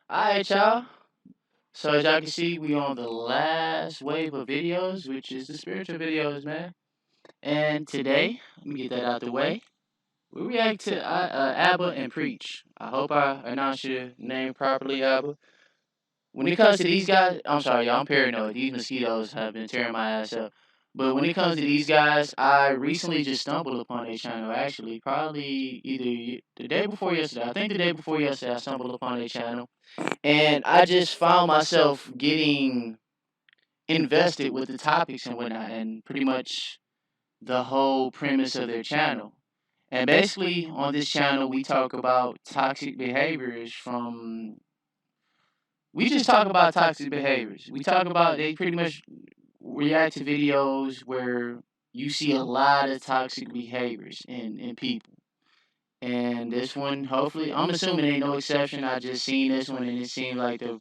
Alright, y'all. So as y'all can see, we on the last wave of videos, which is the spiritual videos, man. And today, let me get that out the way. We react to Abba and Preach. I hope I announced your name properly, Abba. When it comes to these guys, I'm sorry, y'all, I'm paranoid. These mosquitoes have been tearing my ass up. But when it comes to these guys, I recently just stumbled upon their channel. Actually, probably either the day before yesterday. I think the day before yesterday, I stumbled upon their channel. And I just found myself getting invested with the topics and whatnot, and pretty much the whole premise of their channel. And basically, on this channel, we talk about toxic behaviors from. We just talk about toxic behaviors. We talk about, they pretty much react to videos where you see a lot of toxic behaviors in people. And this one, hopefully, I'm assuming ain't no exception. I just seen this one and it seemed like the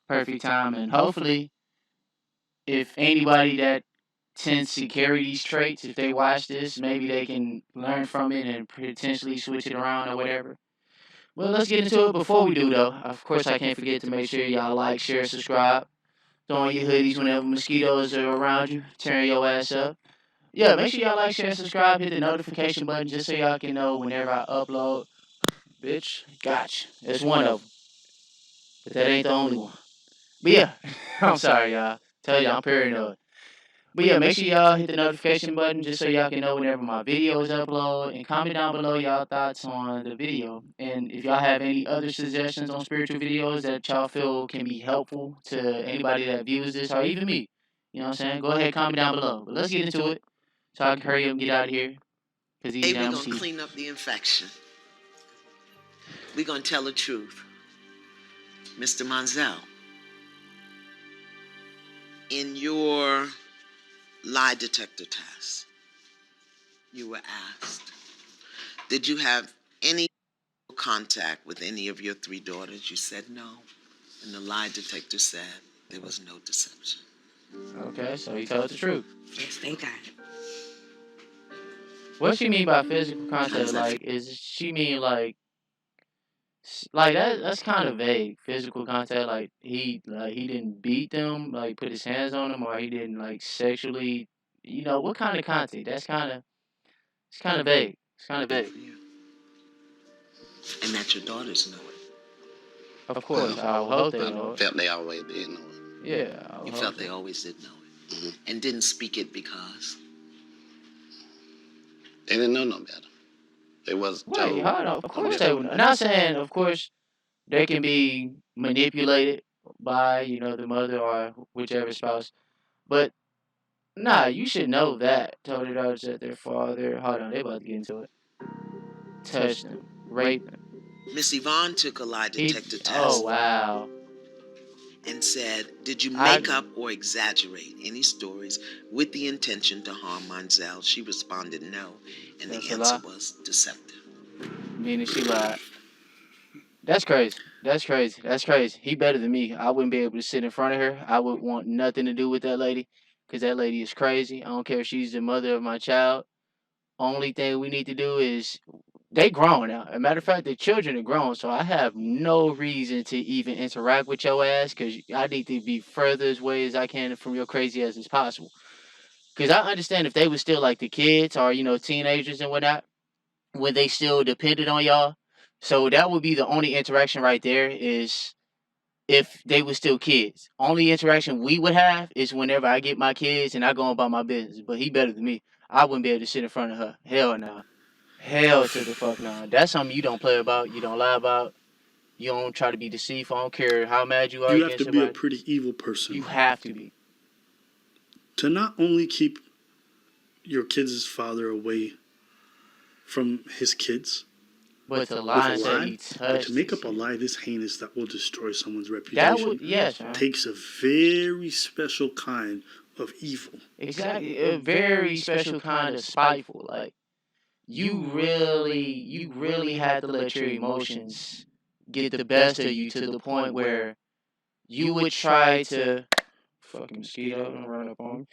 perfect time. And hopefully, if anybody that tends to carry these traits, if they watch this, maybe they can learn from it and potentially switch it around or whatever. Well, let's get into it. Before we do, though, of course, I can't forget to make sure y'all like, share, subscribe. Throw on your hoodies whenever mosquitoes are around you, tearing your ass up. Yeah, make sure y'all like, share, subscribe, hit the notification button just so y'all can know whenever I upload. Bitch, gotcha. That's one of them, but that ain't the only one. But yeah, I'm sorry, y'all. Tell y'all I'm paranoid. But yeah, make sure y'all hit the notification button just so y'all can know whenever my videos upload, and comment down below y'all thoughts on the video. And if y'all have any other suggestions on spiritual videos that y'all feel can be helpful to anybody that views this or even me, you know what I'm saying? Go ahead, comment down below. But let's get into it so I can hurry up and get out of here because these Today we're damn going to mosquitoes. clean up the infection. We're going to tell the truth. Mr. Monzel, in your lie detector test, you were asked, did you have any contact with any of your three daughters? You said no. And the lie detector said there was no deception. Okay, so he told the truth. Yes, thank God. What she mean by physical contact? Like, is she mean like that's kind of vague. Physical contact, like he didn't beat them, like put his hands on them, or he didn't like sexually. You know what kind of contact? That's kind of it's kind of vague. It's kind of vague. Yeah. And that your daughters know it. Of course, I would hope they know I it. felt they always did know it. Yeah, I would You hope felt they so. always did know it. And didn't speak it because. They didn't know no better. They was Wait, told hold on. Of no course better. they would. Not saying, of course, they can be manipulated by the mother or whichever spouse, but nah, you should know that. Told their daughters that their father. Hold on, they about to get into it. Touched them, raped them. Miss Yvonne took a lie detector Oh test wow. and said, did you I make up or exaggerate any stories with the intention to harm Monzel? She responded no, and That's the a answer lie. was deceptive. Meaning she lied. That's crazy. That's crazy. That's crazy. He better than me. I wouldn't be able to sit in front of her. I would want nothing to do with that lady, cause that lady is crazy. I don't care if she's the mother of my child. Only thing we need to do is they grown now. As a matter of fact, the children are grown, so I have no reason to even interact with your ass because I need to be further as way as I can from your crazy ass as possible. Because I understand if they were still like the kids or teenagers and whatnot, when they still depended on y'all. So that would be the only interaction right there is if they were still kids. Only interaction we would have is whenever I get my kids and I go about my business. But he better than me. I wouldn't be able to sit in front of her. Hell no. Hell to the fuck no. That's something you don't play about. You don't lie about. You don't try to be deceitful. I don't care how mad you are You have against to be a somebody. pretty evil person You have to be. to not only keep your kid's father away from his kids But to with lie a and say lie, he but to touched make his up a shit. lie this heinous that will destroy someone's That would, reputation yes, man. takes a very special kind of evil. Exactly. A very special kind of spiteful. Like, you really had to let your emotions get the best of you to the point where you would try to fucking mosquito don't run up on me.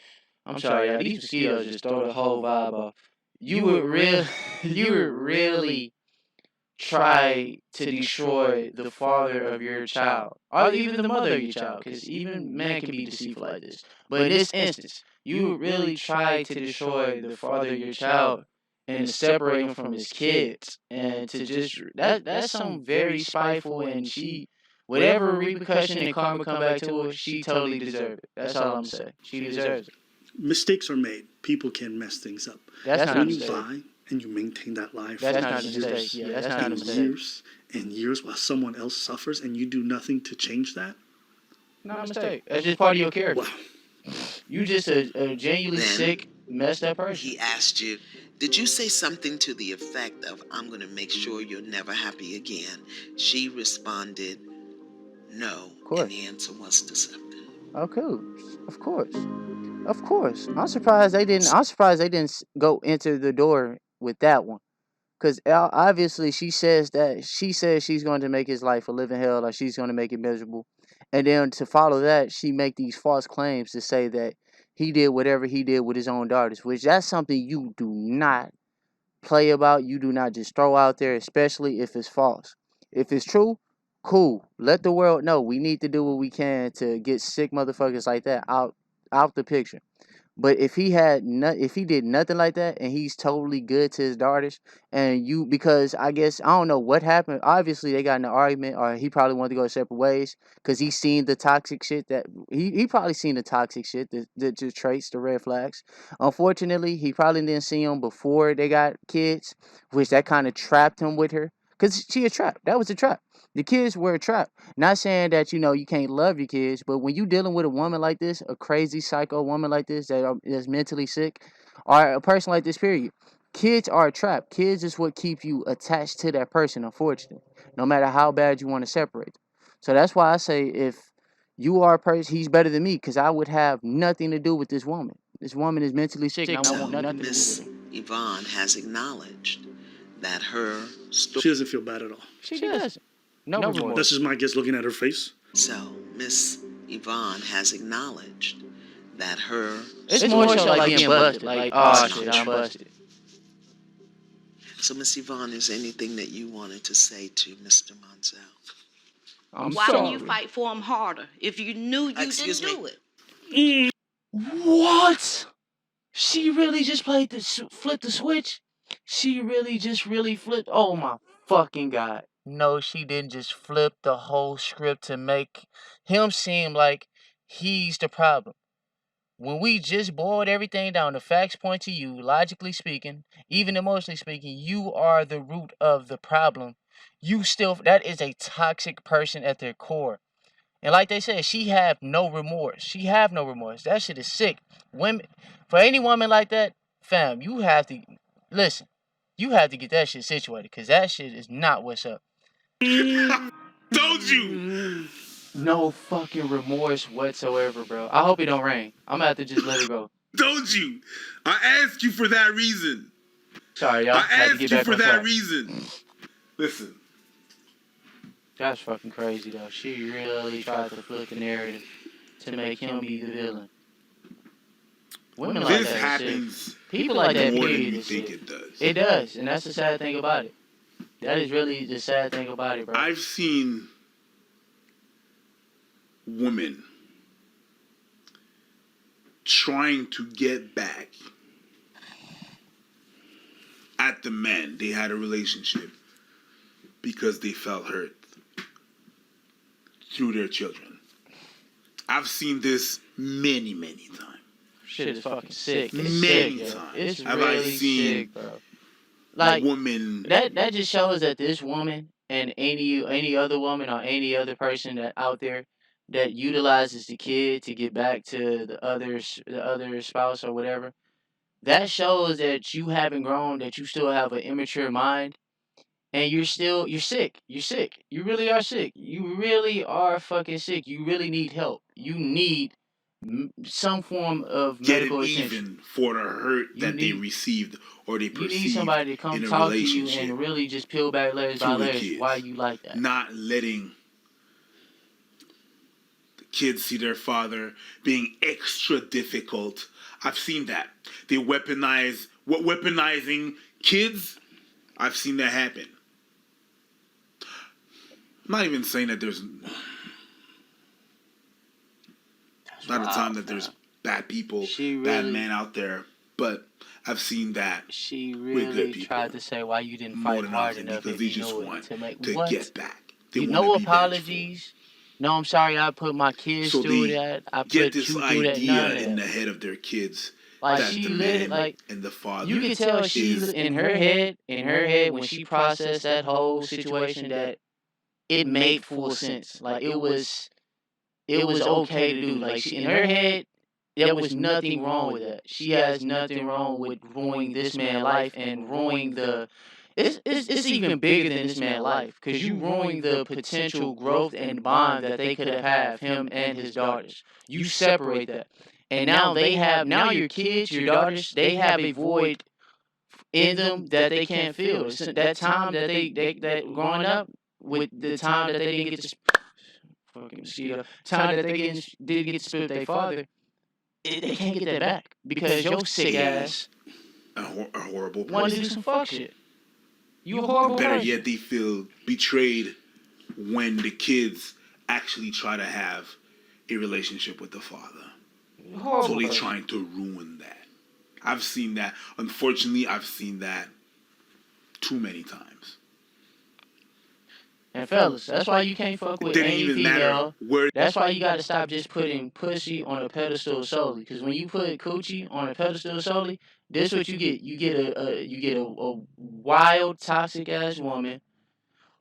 I'm sorry, y'all. These mosquitoes just throw the whole vibe off. You would really you would really try to destroy the father of your child, or even the mother of your child, because even man can be deceitful like this. But in this instance, you really try to destroy the father of your child and to separate him from his kids, and to just that's some very spiteful, and she, whatever repercussion and karma come back to her, she totally deserves it. That's all I'm saying. She deserves it. Mistakes are made. People can mess things up. That's not a When you mistake. lie and you maintain that lie for That's not a years mistake. Yeah, that's not a and mistake. years and years while someone else suffers and you do nothing to change that, Not a mistake. That's just part of your character. wow. You just a genuinely Then sick, messed up person. he asked you, did you say something to the effect of, I'm going to make sure you're never happy again? She responded, no. Of course. And the answer was deceptive. Okay. Of course. Of course. I'm surprised they didn't. I'm surprised they didn't go enter the door with that one. Because obviously she says she's going to make his life a living hell, or she's going to make it miserable. And then to follow that, she make these false claims to say that he did whatever he did with his own daughters, which that's something you do not play about. You do not just throw out there, especially if it's false. If it's true, cool. Let the world know. We need to do what we can to get sick motherfuckers like that out the picture. But if if he did nothing like that and he's totally good to his daughters, and because I guess I don't know what happened. Obviously they got in an argument, or he probably wanted to go separate ways because he seen the toxic shit that he probably seen the toxic shit, the traits, the red flags. Unfortunately, he probably didn't see them before they got kids, which that kind of trapped him with her, because she a trap. That was a trap. The kids were a trap. Not saying that you can't love your kids, but when you dealing with a woman like this, a crazy psycho woman like this that's mentally sick, or a person like this, period, kids are a trap. Kids is what keep you attached to that person. Unfortunately, no matter how bad you want to separate them. So that's why I say if you are a person, he's better than me, because I would have nothing to do with this woman. This woman is mentally sick, and I So want nothing to do with Miss her. Yvonne has acknowledged that her story. She doesn't feel bad at all. She doesn't. No remorse. That's just my guess looking at her face. So Miss Yvonne has acknowledged that her. It's more so like being busted. Like, oh shit, I'm busted. So Miss Yvonne, is there anything that you wanted to say to Mr. Monsell? Why didn't you fight for him harder if you knew you Excuse didn't me? do it? What? She really just flipped the switch? She really flipped? Oh my fucking god. No, she didn't just flip the whole script to make him seem like he's the problem. When we just boiled everything down, the facts point to you, logically speaking, even emotionally speaking, you are the root of the problem. That is a toxic person at their core. And like they said, she have no remorse. She have no remorse. That shit is sick. For any woman like that, fam, you have to listen. You have to get that shit situated, because that shit is not what's up. Told you. No fucking remorse whatsoever, bro. I hope it don't rain. I'm gonna have to just let it go. Told you. I asked you for that reason. Sorry, y'all. I Had to asked get you back for on that track. reason. Listen. That's fucking crazy, though. She really tried to flip the narrative to make him be the villain. Women like This that happens shit. People like that, more than period, you is think shit. it does. It does, and that's the sad thing about it. That is really the sad thing about it, bro. I've seen women trying to get back at the man they had a relationship because they felt hurt through their children. I've seen this many times. Shit is fucking sick. It's Many sick, yo. times It's have I really seen sick, bro. Like, woman that just shows that this woman and any other woman or any other person that out there that utilizes the kid to get back to the other spouse or whatever, that shows that you haven't grown, that you still have an immature mind, and you're sick. You're sick. You really are sick. You really are fucking sick. You really need help. You need some form of getting medical attention. even for the hurt You that they need received or they you need perceived somebody to come in a talk to you relationship and really just peel back layers by through the layers kids. why you like that. Not letting the kids see their father being extra difficult. I've seen that. They weaponizing kids. I've seen that happen. I'm not even saying that there's not a time that there's bad people, bad men out there, but I've seen that She with good really people tried to say why you didn't more fight than hard often enough because if they you just knew it want to make to what? get back. They You want to know be vengeful. apologies. No, I'm sorry. I put my kids So through they that. I get put this you through that. None idea of in that. the head of their kids Like that the she lit. man Like and the father you could tell she is in her head when she processed that whole situation that it made full sense. Like it was okay to do. Like she in her head, there was nothing wrong with that. She has nothing wrong with ruining this man's life and ruining the. It's even bigger than this man's life because you ruining the potential growth and bond that they could have had, him and his daughters. You separate that, and now your kids, your daughters, they have a void in them that they can't feel. That time that that growing up with the time that they didn't get to fucking mosquito time that didn't get to spend with their father, they can't get that back because your sick ass a horrible wanted to do person. some fuck shit. You a horrible Better person. yet, they feel betrayed when the kids actually try to have a relationship with the father. Horrible So they're person. trying to ruin that. I've seen that. Unfortunately, I've seen that too many times. And fellas, that's why you can't fuck with Didn't any even matter female. where. That's why you gotta stop just putting pussy on a pedestal solely. Because when you put coochie on a pedestal solely, this what you get. You get a wild, toxic ass woman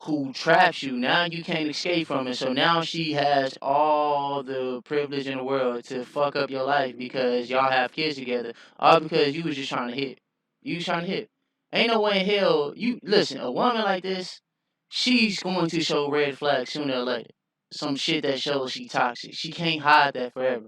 who traps you. Now you can't escape from it. So now she has all the privilege in the world to fuck up your life because y'all have kids together. All because you was just trying to hit. You was trying to hit. Ain't no way in hell you listen, a woman like this, she's going to show red flags sooner or later. Some shit that shows she toxic. She can't hide that forever.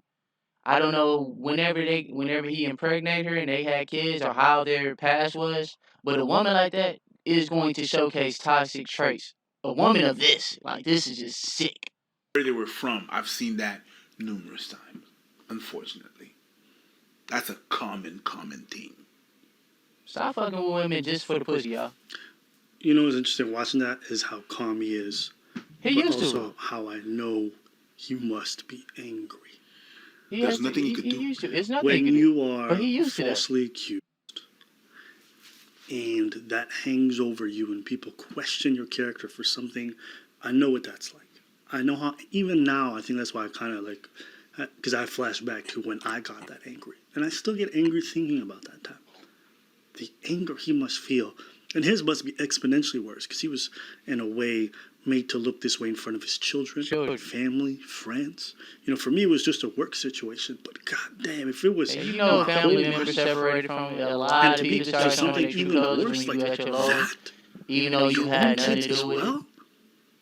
I don't know whenever he impregnated her and they had kids or how their past was, but a woman like that is going to showcase toxic traits. A woman of this, like this is just sick. Where they were from, I've seen that numerous times. Unfortunately, that's a common theme. Stop fucking with women just for the pussy, y'all. You know what's interesting watching that is how calm he is. He but used also to. how I know he must be angry. There's nothing he could do. Used to. It's nothing When he could do. you are But he used to that. falsely accused and that hangs over you and people question your character for something, I know what that's like. I know how, even now, I think that's why I kind of like, because I flash back to when I got that angry. And I still get angry thinking about that time. The anger he must feel. And his must be exponentially worse because he was, in a way, made to look this way in front of his children, family, friends. You know, for me, it was just a work situation. But goddamn, if it was, you know, family members separated from a lot of people start showing their true colors when you at your lowest, even though you had nothing to do with it.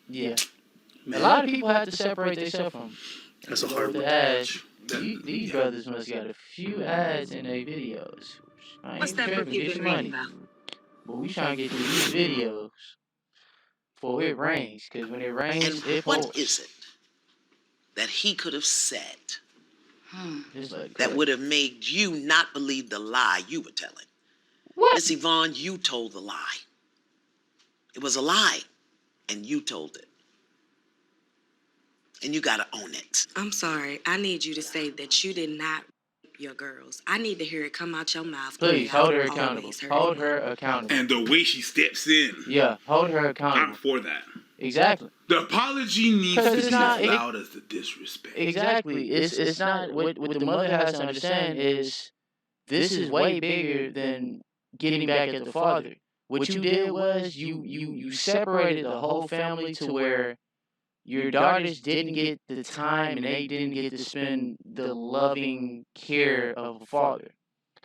Yeah, man. A lot of people have to separate themselves from. That's a hard ads. These brothers must got a few ads in their videos. What's that book you've been reading about? But we trying to get through these videos before it rains. Because when it rains, and it what pours. is it that he could have said Like that would have made you not believe the lie you were telling? What? Miss Yvonne, you told the lie. It was a lie, and you told it. And you got to own it. I'm sorry. I need you to say that you did not rape your girls. I need to hear it come out your mouth. Please, hold her accountable. Hold her accountable. And the way she steps in. Yeah, hold her accountable. I'm for that. Exactly. The apology needs to be as loud as the disrespect. Exactly. It's not what the mother has to understand is this is way bigger than getting back at the father. What you did was you separated the whole family to where your daughters didn't get the time and they didn't get to spend the loving care of a father.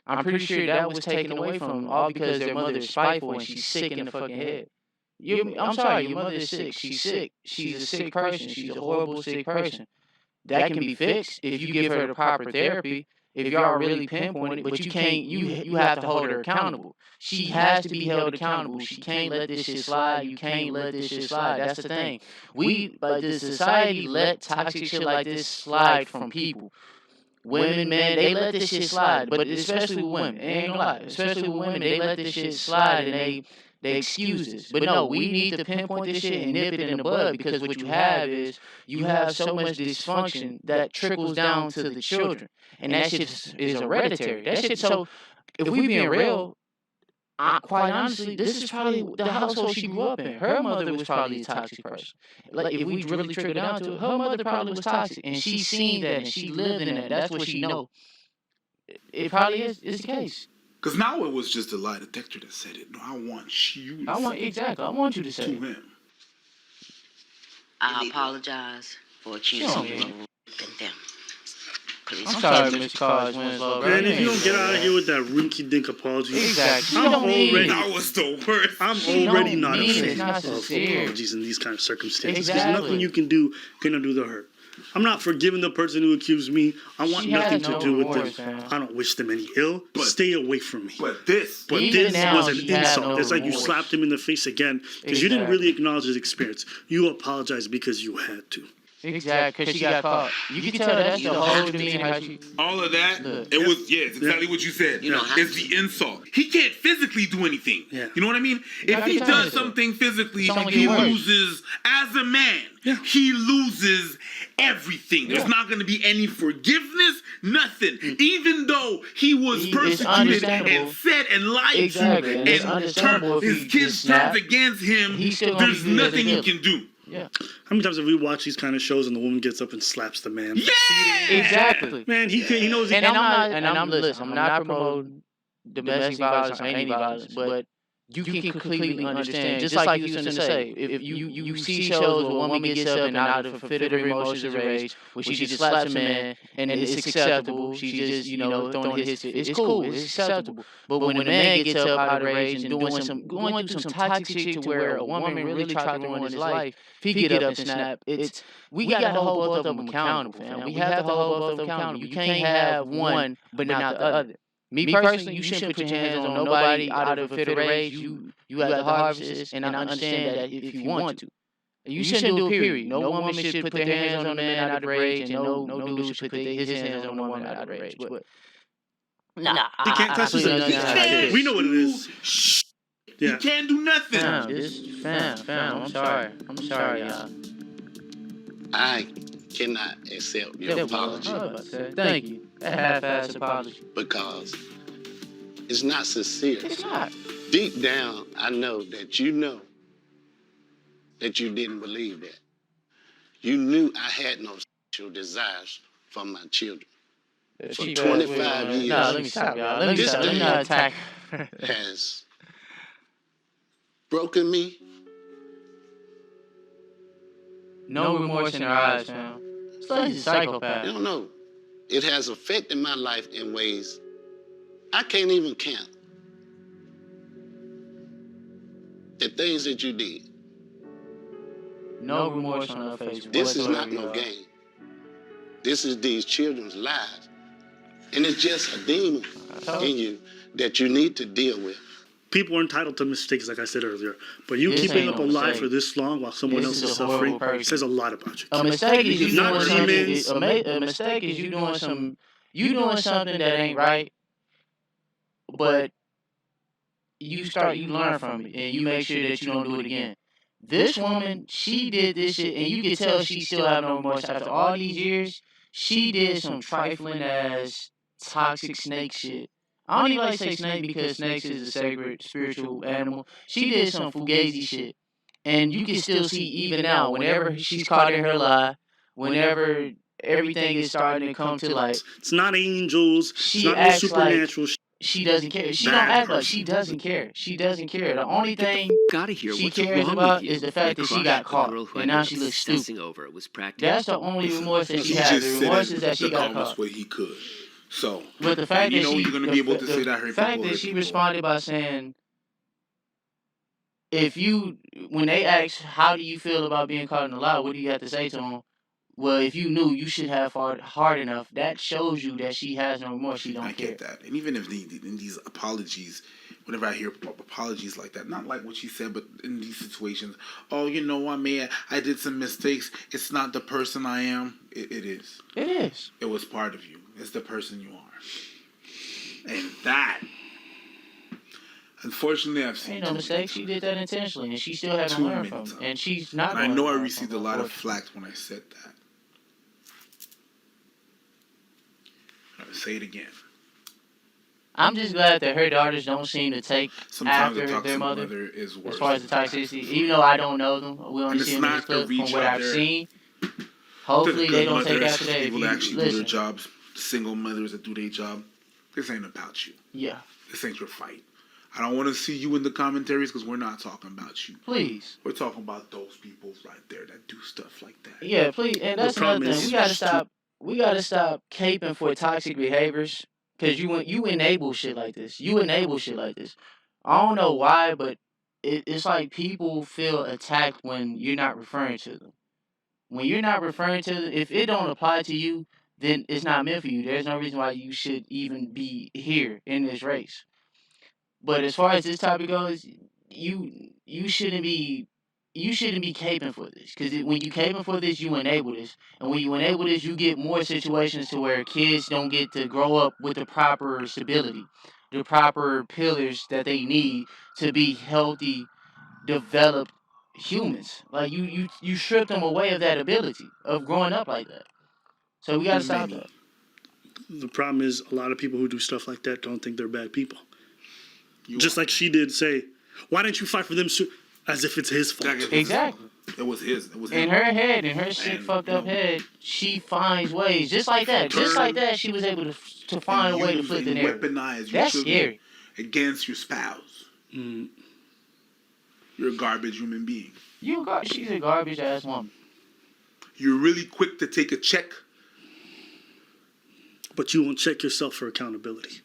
I'm pretty sure that was taken away from them all because their mother is spiteful and she's sick in the fucking head. I'm sorry, your mother is sick. She's sick. She's a sick person. She's a horrible sick person. That can be fixed if you give her the proper therapy. If y'all really pinpoint it, but you can't. You have to hold her accountable. She has to be held accountable. She can't let this shit slide. You can't let this shit slide. That's the thing. We, like this society, let toxic shit like this slide from people. Women, man, they let this shit slide, but especially with women, ain't gonna lie, especially with women, they let this shit slide and they excuse this. But no, we need to pinpoint this shit and nip it in the bud, because what you have is you have so much dysfunction that trickles down to the children. And that shit is hereditary. That shit, so if we being real, quite honestly, this is probably the household she grew up in. Her mother was probably a toxic person. Like, if we really trickle down to it, her mother probably was toxic, and she seen that and she lived in that. That's what she know. It probably is the case. Because now it was just the lie detector that said it. No, I want you to say exactly. I want you to say to it. him. I apologize for accusing you of them. Please. I'm sorry, Mr. Cards Winslow, bro. Man, if you don't get out of here with that rinky-dink apology, Exactly. That was the worst. I'm She already don't not a mean it. fan It's not of sincere. apologies in these kind of circumstances. There's Exactly. nothing you can do gonna do the hurt. I'm not forgiving the person who accused me. I want She nothing has to no do with remorse, them. man. I don't wish them any ill. But- Stay away from me. But this. But Even this now, was an she had insult. no It's like you remorse. slapped him in the face again because you didn't Exactly. really acknowledge his experience. You apologized because you had to. Exactly, because she got caught. You can tell that's the whole demeanor how she. All of that, Look. it was, it's exactly what you said. You don't have It's the insult. He can't physically do anything. Yeah. You know what I mean? If he Every time. does something physically, It's only he getting worse. loses, as a man, Yeah. he loses everything. Yeah. There's not going to be any forgiveness, nothing. Even though he was It's persecuted understandable. and said and lied Exactly, to, and it's and understandable if his he kids just snapped. turned against him, He's still gonna there's be viewed as a nothing he villain. can do. Yeah. How many times have we watched these kind of shows and the woman gets up and slaps the man? Yeah! Exactly. Man, he knows. And I'm not promoting domestic violence or any violence, but you can completely understand. Just like you was gonna say, if you see shows where a woman gets up and out of a fit of emotions or rage, where she just slaps a man and it's acceptable, she just throwing his fit. It's cool, it's acceptable. But when a man gets up out of rage and going through some toxic shit to where a woman really tried to ruin his life, if he get up and snap, we got to hold both of them accountable, fam. We have to hold both of them accountable. You can't have one but not the other. Me personally, you shouldn't put your hands on nobody out of a fit of rage. You have to harvest this, and I understand that if you want to. You shouldn't do it, period. No woman should put their hands on a man out of rage, and no dude should put his hands on a woman out of rage. But nah, He can't touch his completely own. understand how it is. We know what it is. He Yeah. can't do nothing. Fam, I'm sorry, y'all. I cannot accept your apology Thank you. A half-assed apology. because it's not sincere. It's not. Deep down, I know that you didn't believe that. You knew I had no sexual desires for my children. For 25 years. No, let me stop, y'all. Let me not attack. Has broken me. No remorse in her eyes, fam. It's like he's a psychopath. You don't know. It has affected my life in ways I can't even count. The things that you did. No remorse on her face. This is not whatsoever, no y'all. game. This is these children's lives. And it's just a demon in you that you need to deal with. People are entitled to mistakes, like I said earlier. But you This keeping ain't up no a lie mistake. for this long while someone This else is is a horrible suffering person. says a lot about you. A mistake is you Not doing something. demons. A mistake is you doing something that ain't right, but you learn from it and you make sure that you don't do it again. This woman, she did this shit, and you can tell she still have no remorse after all these years. She did some trifling ass toxic snake shit. I don't even like to say snake because snakes is a sacred spiritual animal. She did some fugazi shit, and you can still see even now whenever she's caught in her lie, whenever everything is starting to come to light. It's not angels. She It's not no acts like supernatural shit. she doesn't care. She don't Bad act like person. she doesn't care. She doesn't care. The only thing Gotta hear she what's cares wrong about with you. is the fact that she got caught, Girl who and now I've she been looks stupid. obsessing over was practically. That's the only remorse that she He has. just The said remorse it is that she the got calmest caught. way he could. So, But the fact you that know she, you're gonna be able to say that here. the fact that she responded by saying, when they ask, how do you feel about being caught in a lie, what do you have to say to them? Well, if you knew, you should have fought hard enough. That shows you that she has no remorse. She don't I care. get that. And even if in these apologies, whenever I hear apologies like that, not like what she said, but in these situations, I did some mistakes. It's not the person I am. It is. It is. It was part of you. It's the person you are. And that, Unfortunately, I've Ain't seen no too many mistake. She did that times. intentionally, and she still haven't Too learned many from it. And times. she's not And I going to know I learn from received it, a lot of unfortunately. flack when I said that. I'll say it again. I'm just glad that her daughters don't seem to take Sometimes a after their toxic mother mother is as worse far as than the a bad toxicity. Even father. though I don't know them, we only And see it's them in this not a clip. From reach what out I've there seen, to the hopefully they good don't take mothers, after that. If people that you actually do their listen, jobs, single mothers that do their job. This ain't about you. yeah, This ain't your fight. I don't want to see you in the commentaries because we're not talking about you. please, We're talking about those people right there that do stuff like that. yeah, please. And The that's another problem thing. We is, gotta stop. We gotta stop caping for toxic behaviors because you enable shit like this. You enable shit like this. I don't know why, but it's like people feel attacked when you're not referring to them. When you're not referring to them, if it don't apply to you, then it's not meant for you. There's no reason why you should even be here in this race. But as far as this topic goes, you shouldn't be caping for this because when you caping for this, you enable this, and when you enable this, you get more situations to where kids don't get to grow up with the proper stability, the proper pillars that they need to be healthy, developed humans. Like you strip them away of that ability of growing up like that. So we gotta stop Many. that. the problem is a lot of people who do stuff like that don't think they're bad people. You Just are. like she did say, why didn't you fight for them as if it's his fault? Like if it's his fault. Exactly. It was his. It was In him. her head, in her sick, And fucked up head, she finds ways. Just like that. Just like that, she was able to and find a way to use flip the and narrative. weaponize your That's children scary. against your spouse. Mm, You're a garbage human being. She's a garbage ass woman. You're really quick to take a check. but you won't check yourself for accountability.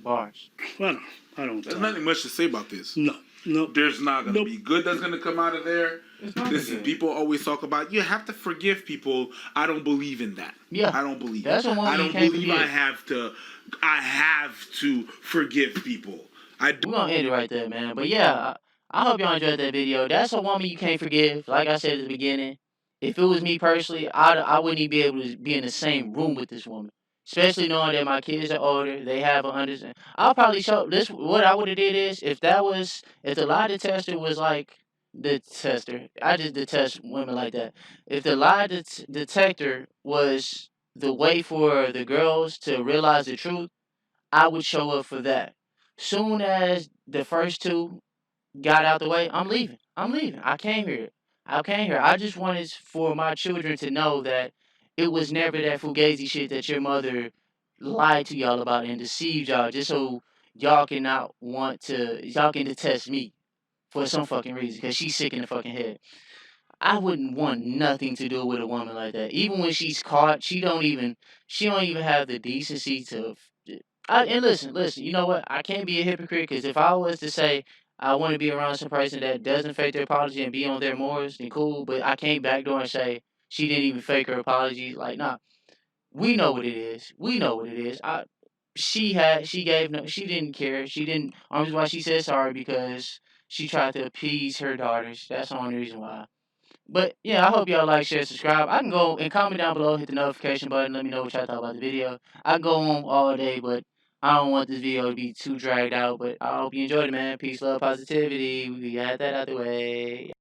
Bars. I don't. There's nothing much to say about this. No. There's not going to Nope. be good that's going to come out of there. Listen, people always talk about you have to forgive people. I don't believe in that. Yeah. I don't believe. That's a woman I you don't can't believe forgive. I have to forgive people. I do. We're gonna end it right there, man. But yeah, I hope y'all enjoyed that video. That's a woman you can't forgive. Like I said at the beginning, if it was me personally, I wouldn't even be able to be in the same room with this woman. Especially knowing that my kids are older, they have an understanding. I'll probably show this. What I would have did is if the lie detector was like the tester. I just detest women like that. If the lie detector was the way for the girls to realize the truth, I would show up for that. Soon as the first two got out the way, I'm leaving. I'm leaving. I came here. I came here. I just wanted for my children to know that it was never that fugazi shit that your mother lied to y'all about and deceived y'all just so y'all can detest me for some fucking reason because she's sick in the fucking head. I wouldn't want nothing to do with a woman like that. Even when she's caught, she don't even have the decency to. And listen. You know what? I can't be a hypocrite because if I was to say I want to be around some person that doesn't fake their apology and be on their morals, then cool. But I can't backdoor and say she didn't even fake her apology. Like, nah, we know what it is. We know what it is. She didn't care. She didn't. Only why she said sorry because she tried to appease her daughters. That's the only reason why. But yeah, I hope y'all like, share, subscribe. I can go and comment down below, hit the notification button, let me know what y'all thought about the video. I can go on all day, but I don't want this video to be too dragged out. But I hope you enjoyed it, man. Peace, love, positivity. We got that out the way.